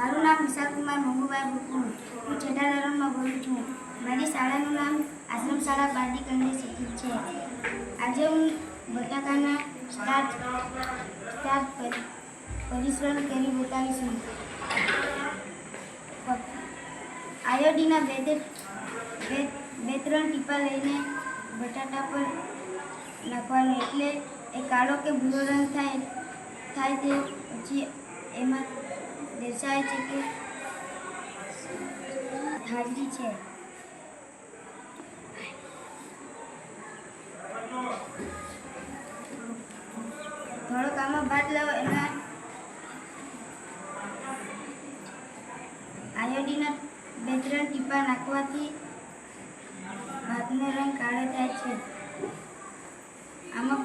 મારું નામ વિશાલકુમાર મંગુભાઈ બુકુણ. હું છઠ્ઠા ધોરણમાં ભણું છું. મારી શાળાનું નામ આશ્રમ શાળા બારડી કન્યા સિટી છે. આજે હું બટાકાના સ્ટાર્ચ પરિશ્રમ કરી બતાવીશું. આયોડીનના બે ત્રણ ટીપા લઈને બટાટા પર નાખવાનું, એટલે એ કાળો કે ભૂરો રંગ થાય તે પછી એમાં દર્શાવે છે કે હાજરી છે. થોડોક આમાં ભાત લાવો. એના આયોડીનના 2-3 ટીપા નાખવાથી ભાતનો રંગ કાળો થાય છે. આમાં